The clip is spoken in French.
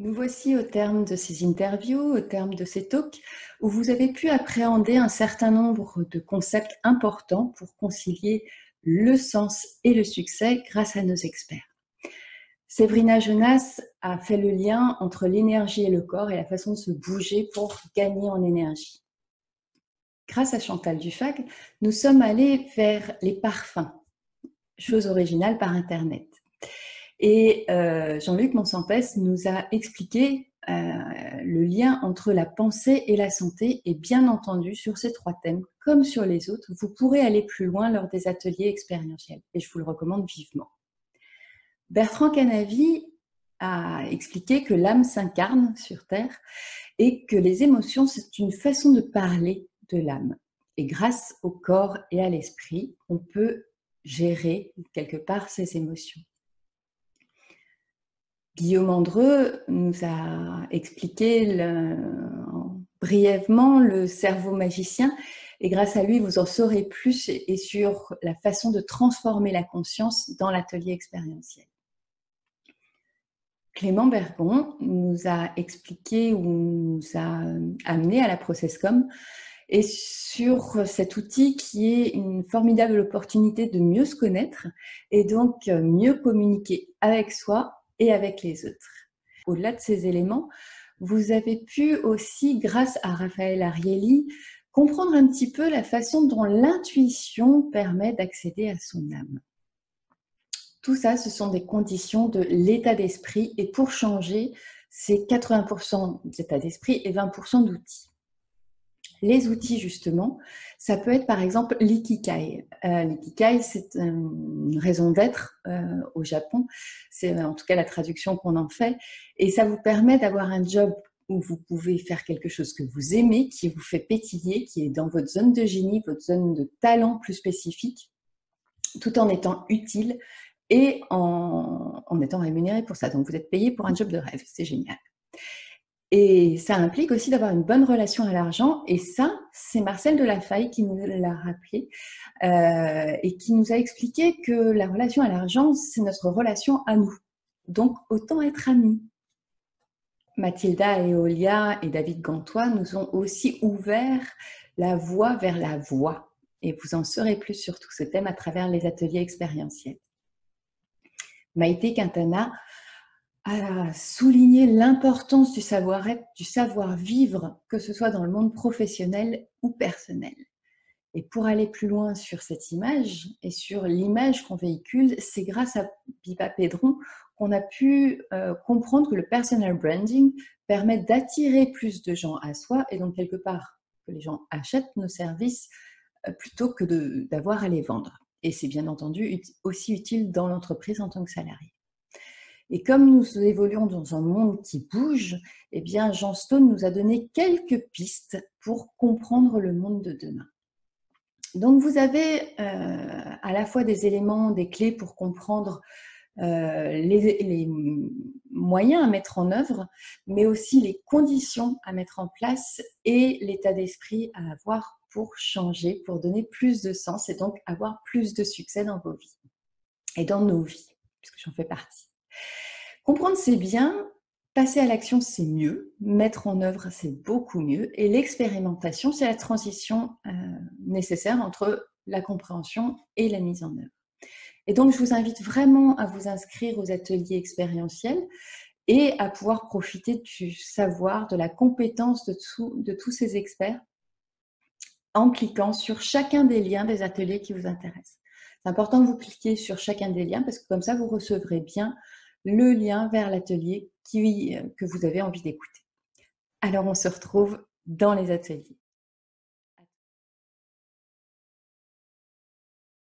Nous voici au terme de ces interviews, au terme de ces talks, où vous avez pu appréhender un certain nombre de concepts importants pour concilier le sens et le succès grâce à nos experts. Séverina Jonas a fait le lien entre l'énergie et le corps et la façon de se bouger pour gagner en énergie. Grâce à Chantal Dufag, nous sommes allés vers les parfums, chose originale par Internet. Et Jean-Luc Monsempès nous a expliqué le lien entre la pensée et la santé. Et bien entendu, sur ces trois thèmes, comme sur les autres, vous pourrez aller plus loin lors des ateliers expérientiels. Et je vous le recommande vivement. Bertrand Canavi a expliqué que l'âme s'incarne sur Terre et que les émotions, c'est une façon de parler de l'âme. Et grâce au corps et à l'esprit, on peut gérer quelque part ces émotions. Guillaume Andreu nous a expliqué brièvement le cerveau magicien et grâce à lui, vous en saurez plus et sur la façon de transformer la conscience dans l'atelier expérientiel. Clément Bergon nous a expliqué ou nous a amené à la ProcessCom et sur cet outil qui est une formidable opportunité de mieux se connaître et donc mieux communiquer avec soi et avec les autres. Au-delà de ces éléments, vous avez pu aussi, grâce à Raphaël Ariely, comprendre un petit peu la façon dont l'intuition permet d'accéder à son âme. Tout ça, ce sont des conditions de l'état d'esprit et pour changer, c'est 80% d'état d'esprit et 20% d'outils. Les outils, justement, ça peut être par exemple l'ikigai. L'ikigai, c'est une raison d'être au Japon. C'est en tout cas la traduction qu'on en fait. Et ça vous permet d'avoir un job où vous pouvez faire quelque chose que vous aimez, qui vous fait pétiller, qui est dans votre zone de génie, votre zone de talent plus spécifique, tout en étant utile et en étant rémunéré pour ça. Donc, vous êtes payé pour un job de rêve. C'est génial. Et ça implique aussi d'avoir une bonne relation à l'argent. Et ça, c'est Marcel Delafaye qui nous l'a rappelé et qui nous a expliqué que la relation à l'argent, c'est notre relation à nous. Donc, autant être amis. Mathilda Eolia et David Gantois nous ont aussi ouvert la voie vers la voix. Et vous en saurez plus sur tout ce thème à travers les ateliers expérientiels. Maïté Quintana a souligné l'importance du savoir-être, du savoir-vivre, que ce soit dans le monde professionnel ou personnel. Et pour aller plus loin sur cette image et sur l'image qu'on véhicule, c'est grâce à Pipa Pedron qu'on a pu comprendre que le personal branding permet d'attirer plus de gens à soi et donc quelque part que les gens achètent nos services plutôt que d'avoir à les vendre. Et c'est bien entendu aussi utile dans l'entreprise en tant que salarié. Et comme nous évoluons dans un monde qui bouge, eh bien Jean Stone nous a donné quelques pistes pour comprendre le monde de demain. Donc vous avez à la fois des éléments, des clés pour comprendre les moyens à mettre en œuvre, mais aussi les conditions à mettre en place et l'état d'esprit à avoir pour changer, pour donner plus de sens et donc avoir plus de succès dans vos vies et dans nos vies, puisque j'en fais partie. Comprendre, c'est bien, passer à l'action, c'est mieux, mettre en œuvre, c'est beaucoup mieux, et l'expérimentation, c'est la transition nécessaire entre la compréhension et la mise en œuvre. Et donc, je vous invite vraiment à vous inscrire aux ateliers expérientiels et à pouvoir profiter du savoir, de la compétence de tous ces experts en cliquant sur chacun des liens des ateliers qui vous intéressent. C'est important que vous cliquiez sur chacun des liens parce que comme ça, vous recevrez bien le lien vers l'atelier que vous avez envie d'écouter. Alors, on se retrouve dans les ateliers.